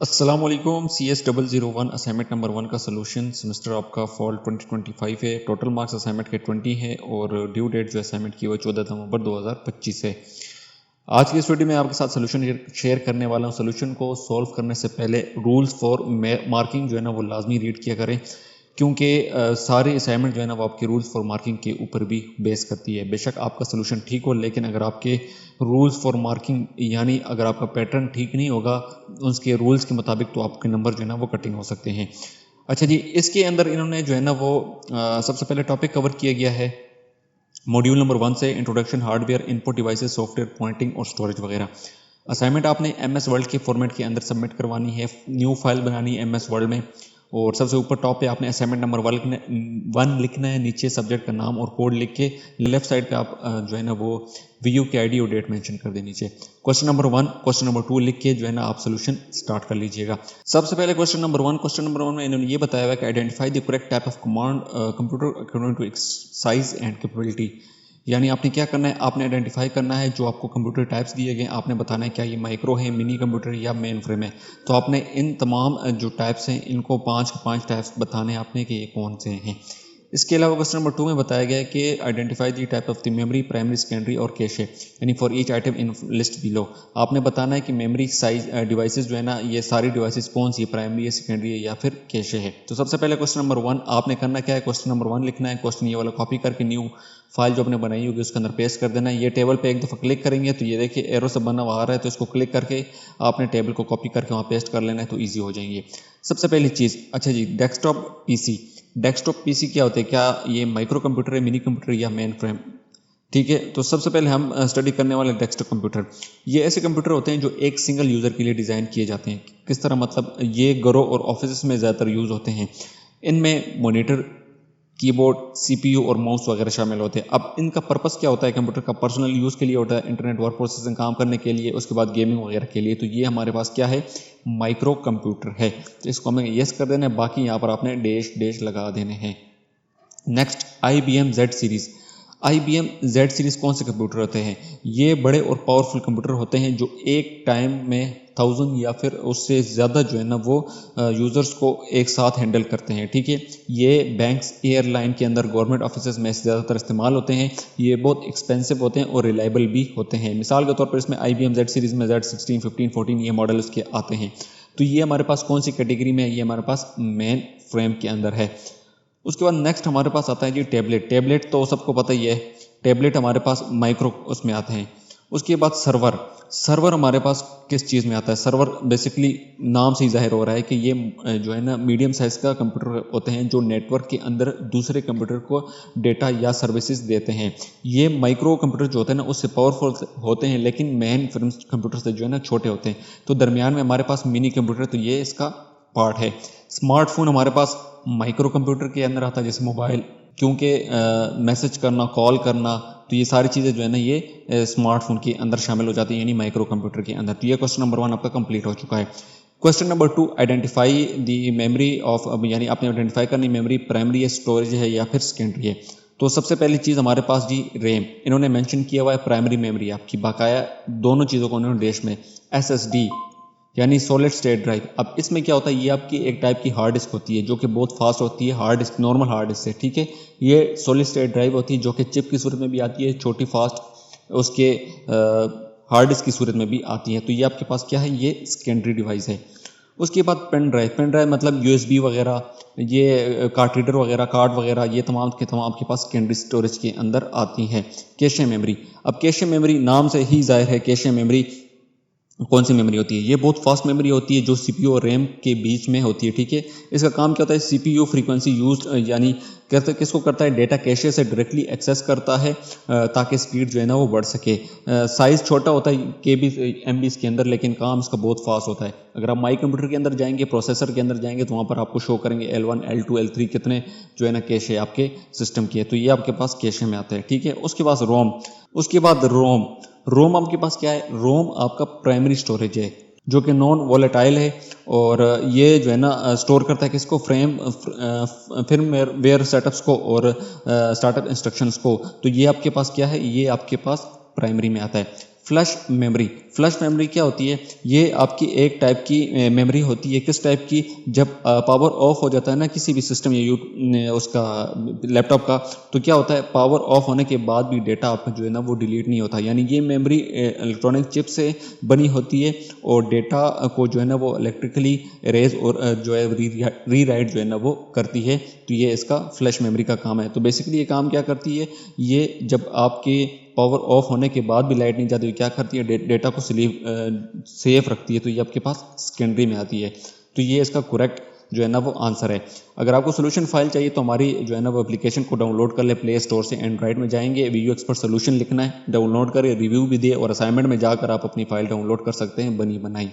अस्सलाम वालेकुम। CS001 assignment number 1 का सोल्यूशन सेमेस्टर आपका फॉल 2025 है। टोटल मार्क्स असाइनमेंट के 20 है और ड्यू डेट जो असाइनमेंट की वो 14 नवंबर 2025 है। आज की इस वीडियो में आपके साथ सोल्यूशन शेयर करने वाला हूँ। सोल्यूशन को सॉल्व करने से पहले रूल्स फॉर मार्किंग जो है ना वो लाजमी रीड किया करें, क्योंकि सारे असाइनमेंट जो है ना वो आपके रूल्स फॉर मार्किंग के ऊपर भी बेस करती है। बेशक आपका सोल्यूशन ठीक हो, लेकिन अगर आपके रूल्स फॉर मार्किंग यानी अगर आपका पैटर्न ठीक नहीं होगा उसके रूल्स के मुताबिक, तो आपके नंबर जो है ना वो कटिंग हो सकते हैं। अच्छा जी, इसके अंदर इन्होंने जो है ना वो सबसे पहले टॉपिक कवर किया गया है मॉड्यूल नंबर 1 से, introduction hardware, input devices, software, pointing और स्टोरेज वगैरह। असाइनमेंट आपने MS वर्ल्ड के फॉर्मेट के अंदर सबमिट करवानी है, न्यू फाइल बनानी है MS वर्ल्ड में, और सबसे ऊपर टॉप पे आपने असाइनमेंट नंबर 1 लिखना है, नीचे सब्जेक्ट का नाम और कोड लिख के लेफ्ट साइड पे आप जो है ना वो VU की ID और डेट मेंशन कर दे नीचे। क्वेश्चन नंबर 1, क्वेश्चन नंबर 2 लिख के जो है ना आप सोल्यूशन स्टार्ट कर लीजिएगा। सबसे पहले क्वेश्चन नंबर 1 में इन्होंने ये बताया हुआ कि identify the correct type of command computer according to its size and capability. यानी आपने क्या करना है, आपने आइडेंटिफाई करना है जो आपको कंप्यूटर टाइप्स दिए गए, आपने बताना है क्या ये माइक्रो है, मिनी कंप्यूटर या मेन फ्रेम है। तो आपने इन तमाम जो टाइप्स हैं इनको 5 के 5 टाइप्स बताने आपने कि ये कौन से हैं। इसके अलावा क्वेश्चन नंबर 2 में बताया गया है कि identify the type of the memory, primary, secondary और कैशे, यानी for each item in list below. आपने बताना है कि मेमोरी साइज डिवाइसेस जो है ना ये सारी डिवाइसेस कौन सी है, प्राइमरी है, सेकेंडरी है या फिर कैशे है। तो सबसे पहले क्वेश्चन नंबर 1 आपने करना क्या है, क्वेश्चन नंबर 1 लिखना है। क्वेश्चन ये वाला कॉपी करके न्यू फाइल जो आपने बनाई होगी उसके अंदर पेस्ट कर देना है। ये टेबल पे एक दफ़ा क्लिक करेंगे तो ये देखिए एरो से बना हुआ आ रहा है, तो इसको क्लिक करके आपने टेबल को कॉपी करके वहाँ पेस्ट कर लेना है, तो ईजी हो जाएंगे। सबसे पहली चीज़, अच्छा जी, डेस्कटॉप पीसी। डेस्कटॉप पीसी क्या होते हैं, क्या ये माइक्रो कंप्यूटर है, मिनी कंप्यूटर या मेन फ्रेम? ठीक है, तो सबसे पहले हम स्टडी करने वाले डेस्कटॉप कंप्यूटर। ये ऐसे कंप्यूटर होते हैं जो एक सिंगल यूज़र के लिए डिज़ाइन किए जाते हैं। किस तरह, मतलब ये घरों और ऑफिस में ज़्यादातर यूज़ होते हैं। इनमें मॉनिटर, कीबोर्ड, CPU और माउस वगैरह शामिल होते हैं। अब इनका पर्पस क्या होता है, कंप्यूटर का पर्सनल यूज़ के लिए होता है, इंटरनेट वर्क प्रोसेसिंग काम करने के लिए, उसके बाद गेमिंग वगैरह के लिए। तो ये हमारे पास क्या है, माइक्रो कंप्यूटर है। तो इसको हमें यस कर देना है, बाकी यहाँ पर आपने डैश डैश लगा देने हैं। Next, IBM Z series. IBM Z series कौन से कंप्यूटर होते हैं? ये बड़े और पावरफुल कंप्यूटर होते हैं जो एक टाइम में 1000 या फिर उससे ज़्यादा जो है ना वो यूज़र्स को एक साथ हैंडल करते हैं। ठीक है, ये बैंक्स, एयरलाइन के अंदर, गवर्नमेंट ऑफिसेज में ज़्यादातर इस्तेमाल होते हैं। ये बहुत एक्सपेंसिव होते हैं और रिलायबल भी होते हैं। मिसाल के तौर पर इसमें IBM Z सीरीज़ में Z16, 15, 14 ये मॉडल उसके आते हैं। तो ये हमारे पास कौन सी कैटेगरी में है, ये हमारे पास मेन फ्रेम के अंदर है। उसके बाद नेक्स्ट हमारे पास आता है जी टैबलेट। टैबलेट तो सबको पता ही है, टैबलेट हमारे पास माइक्रो उसमें आते हैं। उसके बाद सर्वर। सर्वर हमारे पास किस चीज़ में आता है? सर्वर बेसिकली नाम से ही जाहिर हो रहा है कि ये जो है ना मीडियम साइज़ का कंप्यूटर होते हैं जो नेटवर्क के अंदर दूसरे कंप्यूटर को डेटा या सर्विसेज देते हैं। ये माइक्रो कंप्यूटर जो होते हैं ना उससे पावरफुल होते हैं, लेकिन मेन फ्रेम कंप्यूटर से जो है ना छोटे होते हैं। तो दरमियान में हमारे पास मिनी कंप्यूटर, तो ये इसका पार्ट है। स्मार्टफोन हमारे पास माइक्रो कंप्यूटर के अंदर आता है, जैसे मोबाइल, क्योंकि मैसेज करना, कॉल करना, तो ये सारी चीज़ें जो है ना ये स्मार्टफोन के अंदर शामिल हो जाती हैं, यानी माइक्रो कंप्यूटर के अंदर। तो ये क्वेश्चन नंबर 1 आपका कंप्लीट हो चुका है। Question number 2, identify the memory of, यानी आपने आइडेंटिफाई करनी मेमोरी प्राइमरी है, स्टोरेज है या फिर सेकेंडरी है। तो सबसे पहली चीज़ हमारे पास जी रैम। इन्होंने मेंशन किया हुआ है प्राइमरी मेमोरी आपकी, बाकाया दोनों चीज़ों को उन्होंने डैश में। SSD यानी सॉलिड स्टेट ड्राइव। अब इसमें क्या होता है, ये आपकी एक टाइप की हार्ड डिस्क होती है जो कि बहुत फास्ट होती है, hard disk, normal hard disk से। ठीक है, ये सॉलिड स्टेट ड्राइव होती है जो कि चिप की सूरत में भी आती है, छोटी फास्ट उसके हार्ड डिस्क की सूरत में भी आती है। तो ये आपके पास क्या है, ये सेकेंडरी डिवाइस है। उसके बाद पेन ड्राइव। पेन ड्राइव मतलब USB वगैरह, ये कार्ड रीडर वगैरह, कार्ड वगैरह, ये तमाम के तमाम आपके पास सेकेंडरी स्टोरेज के अंदर आती हैं। Cache memory. अब कैशे मेमोरी नाम से ही जाहिर है, कैशे मेमोरी कौन सी मेमोरी होती है, ये बहुत फास्ट मेमोरी होती है जो CPU और RAM के बीच में होती है। ठीक है, इसका काम क्या होता है, CPU फ्रीक्वेंसी यूज, यानी कहते किसको करता है, डेटा कैशे से डायरेक्टली एक्सेस करता है ताकि स्पीड जो है ना वो बढ़ सके। साइज़ छोटा होता है KB MB के अंदर, लेकिन काम इसका बहुत फास्ट होता है। अगर आप माई कंप्यूटर के अंदर जाएंगे, प्रोसेसर के अंदर जाएंगे, तो वहाँ पर आपको शो करेंगे L1, L2, L3 कितने जो है ना कैशे आपके सिस्टम की है। तो ये आपके पास कैशे में आता है। ठीक है, उसके पास रोम। उसके बाद रोम। रोम आपके पास क्या है, रोम आपका प्राइमरी स्टोरेज है जो कि नॉन वॉलेटाइल है, और ये जो है ना स्टोर करता है किसको, फिर्मवेयर सेटअप्स को और स्टार्टअप इंस्ट्रक्शंस को। तो ये आपके पास क्या है, ये आपके पास प्राइमरी में आता है। फ्लश मेमोरी क्या होती है? ये आपकी एक टाइप की मेमोरी होती है। किस टाइप की? जब पावर ऑफ हो जाता है ना किसी भी सिस्टम या उसका लैपटॉप का, तो क्या होता है, पावर ऑफ होने के बाद भी डेटा आपका जो है ना वो डिलीट नहीं होता। यानी ये मेमोरी इलेक्ट्रॉनिक चिप से बनी होती है और डेटा को जो है ना वो इलेक्ट्रिकली इरेज और जो है री राइट जो है ना वो करती है। तो ये इसका फ्लैश मेमोरी का काम है। तो बेसिकली ये काम क्या करती है? ये जब आपके पावर ऑफ होने के बाद भी लाइट नहीं जाती है, क्या करती है? डेटा को सेफ रखती है। तो ये आपके पास सेकेंडरी में आती है। तो ये इसका करेक्ट जो है ना वो आंसर है। अगर आपको सोल्यूशन फाइल चाहिए तो हमारी जो है ना वो एप्लीकेशन को डाउनलोड कर ले प्ले स्टोर से। एंड्रॉइड में जाएंगे, वीडियो एक्सपर्ट सोल्यूशन लिखना है, डाउनलोड करें, रिव्यू भी दे और असाइनमेंट में जाकर आप अपनी फाइल डाउनलोड कर सकते हैं बनी बनाई।